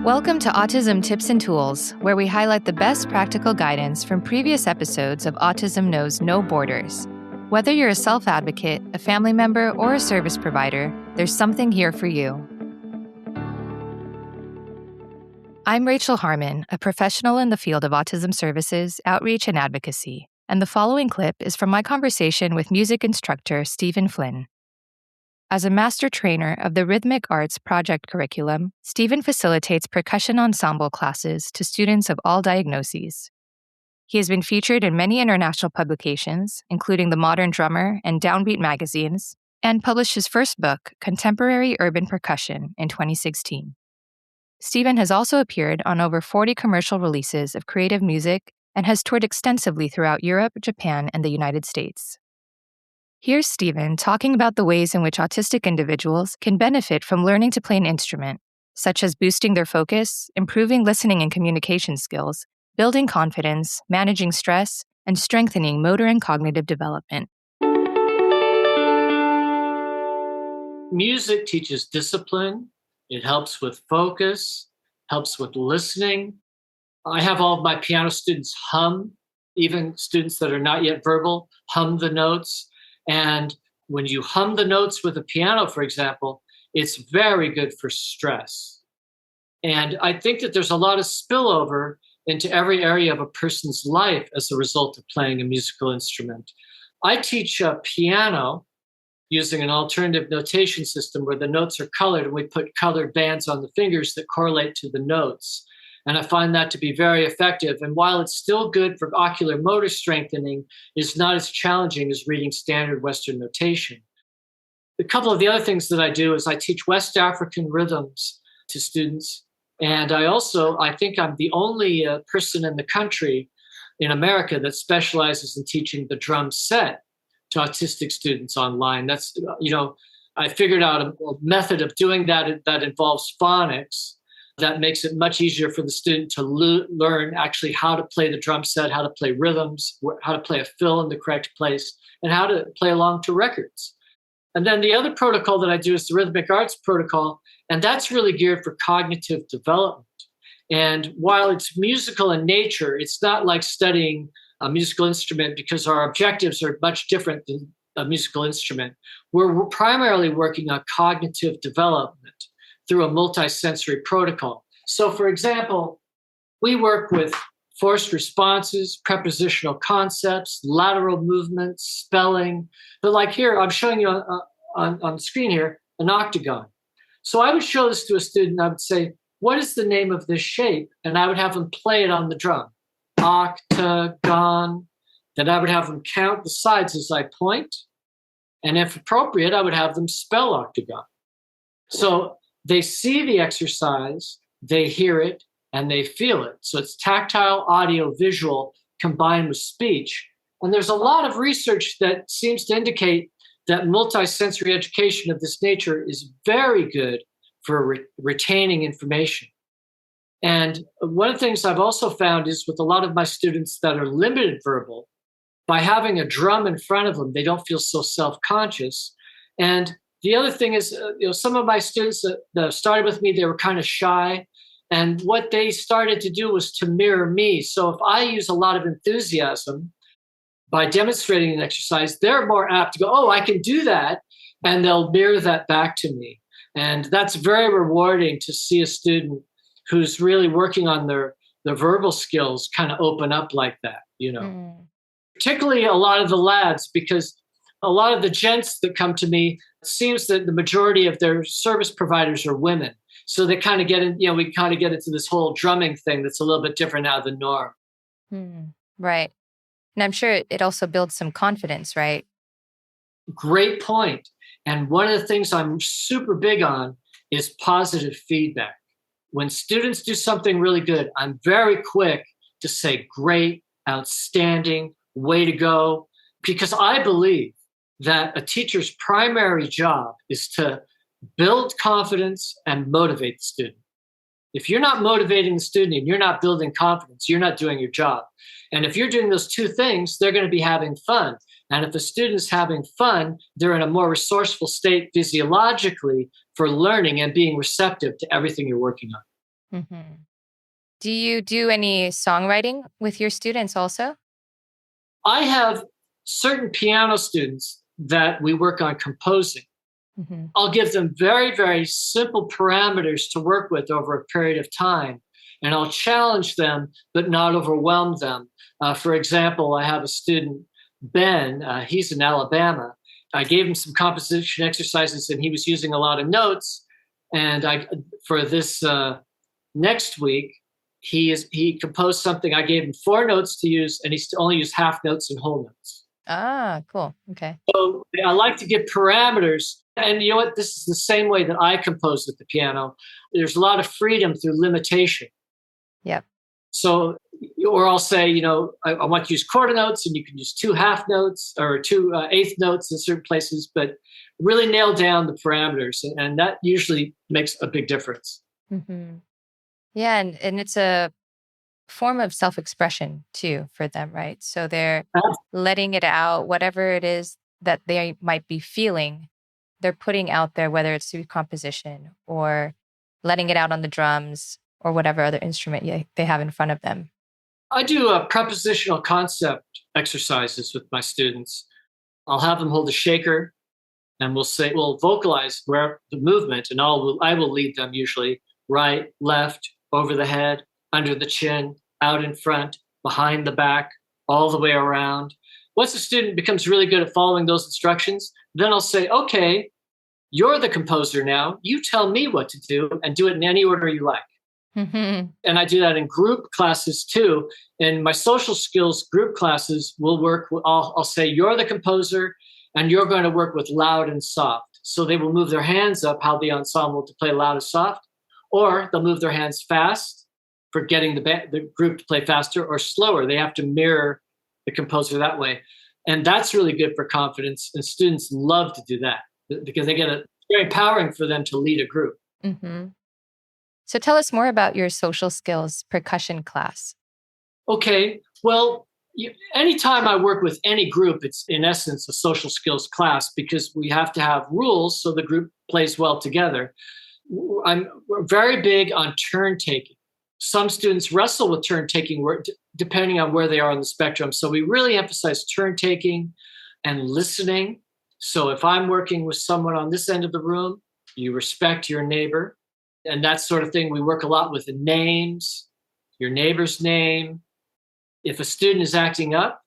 Welcome to Autism Tips and Tools, where we highlight the best practical guidance from previous episodes of Autism Knows No Borders. Whether you're a self-advocate, a family member, or a service provider, there's something here for you. I'm Rachel Harmon, a professional in the field of autism services, outreach, and advocacy, and the following clip is from my conversation with music instructor Stephen Flinn. As a master trainer of the Rhythmic Arts Project curriculum, Stephen facilitates percussion-ensemble classes to students of all diagnoses. He has been featured in many international publications, including the Modern Drummer and DownBeat magazines, and published his first book, Contemporary Urban Percussion, in 2016. Stephen has also appeared on over 40 commercial releases of creative music and has toured extensively throughout Europe, Japan, and the United States. Here's Stephen talking about the ways in which autistic individuals can benefit from learning to play an instrument, such as boosting their focus, improving listening and communication skills, building confidence, managing stress, and strengthening motor and cognitive development. Music teaches discipline. It helps with focus, helps with listening. I have all of my piano students hum, even students that are not yet verbal, hum the notes. And when you hum the notes with a piano, for example, it's very good for stress. And I think that there's a lot of spillover into every area of a person's life as a result of playing a musical instrument. I teach piano using an alternative notation system where the notes are colored and we put colored bands on the fingers that correlate to the notes. And I find that to be very effective. And while it's still good for ocular motor strengthening, it's not as challenging as reading standard Western notation. A couple of the other things that I do is I teach West African rhythms to students. And I think I'm the only person in the country, in America, that specializes in teaching the drum set to autistic students online. That's, I figured out a method of doing that that involves phonics. That makes it much easier for the student to learn actually how to play the drum set, how to play rhythms, how to play a fill in the correct place, and how to play along to records. And then the other protocol that I do is the Rhythmic Arts Protocol, and that's really geared for cognitive development. And while it's musical in nature, it's not like studying a musical instrument because our objectives are much different than a musical instrument. We're primarily working on cognitive development through a multisensory protocol. So, for example, we work with forced responses, prepositional concepts, lateral movements, spelling. But like here, I'm showing you on the screen here, an octagon. So I would show this to a student. I would say, what is the name of this shape? And I would have them play it on the drum. Octagon. Then I would have them count the sides as I point. And if appropriate, I would have them spell octagon. So they see the exercise, they hear it, and they feel it. So it's tactile, audio, visual, combined with speech. And there's a lot of research that seems to indicate that multisensory education of this nature is very good for retaining information. And one of the things I've also found is with a lot of my students that are limited verbal, by having a drum in front of them, they don't feel so self-conscious. And the other thing is, some of my students that started with me, they were kind of shy. And what they started to do was to mirror me. So if I use a lot of enthusiasm by demonstrating an exercise, they're more apt to go, oh, I can do that. And they'll mirror that back to me. And that's very rewarding to see a student who's really working on their verbal skills kind of open up like that, Particularly a lot of the lads, because a lot of the gents that come to me, it seems that the majority of their service providers are women. So they kind of get in, we kind of get into this whole drumming thing that's a little bit different out of the norm. Right. And I'm sure it also builds some confidence, right? Great point. And one of the things I'm super big on is positive feedback. When students do something really good, I'm very quick to say, great, outstanding, way to go, because I believe that a teacher's primary job is to build confidence and motivate the student. If you're not motivating the student and you're not building confidence, you're not doing your job. And if you're doing those two things, they're going to be having fun. And if a student's having fun, they're in a more resourceful state physiologically for learning and being receptive to everything you're working on. Mm-hmm. Do you do any songwriting with your students also? I have certain piano students that we work on composing. Mm-hmm. I'll give them very, very simple parameters to work with over a period of time. And I'll challenge them, but not overwhelm them. For example, I have a student, Ben, he's in Alabama. I gave him some composition exercises and he was using a lot of notes. And for this next week, he composed something. I gave him 4 notes to use and he only used half notes and whole notes. Ah, cool. Okay. So I like to give parameters. And you know what? This is the same way that I compose at the piano. There's a lot of freedom through limitation. Yep. So, or I'll say, I want to use quarter notes and you can use 2 half notes or 2 eighth notes in certain places, but really nail down the parameters. And that usually makes a big difference. Mm-hmm. Yeah. And it's a form of self-expression too for them, right? So they're letting it out, whatever it is that they might be feeling, they're putting out there, whether it's through composition or letting it out on the drums or whatever other instrument they have in front of them. I do prepositional concept exercises with my students. I'll have them hold a shaker and we'll vocalize where the movement, and I will lead them usually right, left, over the head, under the chin, out in front, behind the back, all the way around. Once a student becomes really good at following those instructions, then I'll say, okay, you're the composer now. You tell me what to do and do it in any order you like. Mm-hmm. And I do that in group classes too. In my social skills group classes, I'll say, you're the composer and you're going to work with loud and soft. So they will move their hands up, how the ensemble to play loud and soft, or they'll move their hands fast for getting the group to play faster, or slower. They have to mirror the composer that way. And that's really good for confidence. And students love to do that because it's very empowering for them to lead a group. Mm-hmm. So tell us more about your social skills percussion class. Okay. Well, anytime I work with any group, it's in essence a social skills class because we have to have rules so the group plays well together. We're very big on turn taking. Some students wrestle with turn taking depending on where they are on the spectrum. So we really emphasize turn taking and listening. So if I'm working with someone on this end of the room, you respect your neighbor and that sort of thing. We work a lot with the names, your neighbor's name. If a student is acting up,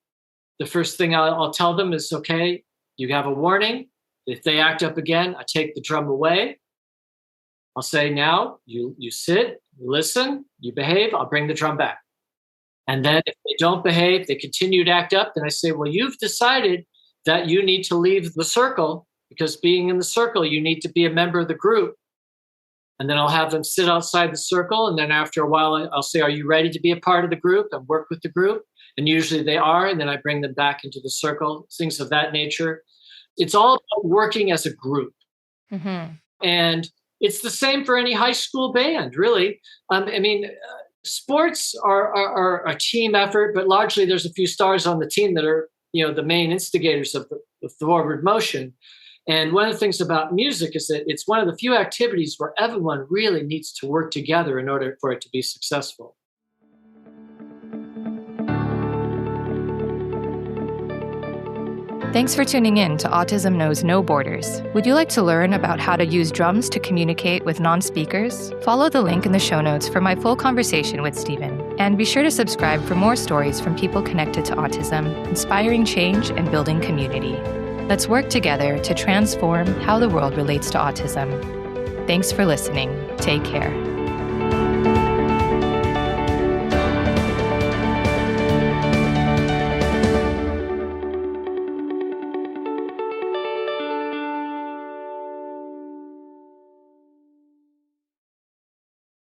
the first thing I'll tell them is, okay, you have a warning. If they act up again, I take the drum away. I'll say, now you sit, you listen, you behave, I'll bring the drum back. And then if they don't behave, they continue to act up, then I say, well, you've decided that you need to leave the circle because being in the circle, you need to be a member of the group. And then I'll have them sit outside the circle. And then after a while, I'll say, are you ready to be a part of the group and work with the group? And usually they are. And then I bring them back into the circle, things of that nature. It's all about working as a group. Mm-hmm. And it's the same for any high school band, really. Sports are a team effort, but largely there's a few stars on the team that are, the main instigators of the forward motion. And one of the things about music is that it's one of the few activities where everyone really needs to work together in order for it to be successful. Thanks for tuning in to Autism Knows No Borders. Would you like to learn about how to use drums to communicate with non-speakers? Follow the link in the show notes for my full conversation with Stephen. And be sure to subscribe for more stories from people connected to autism, inspiring change and building community. Let's work together to transform how the world relates to autism. Thanks for listening. Take care.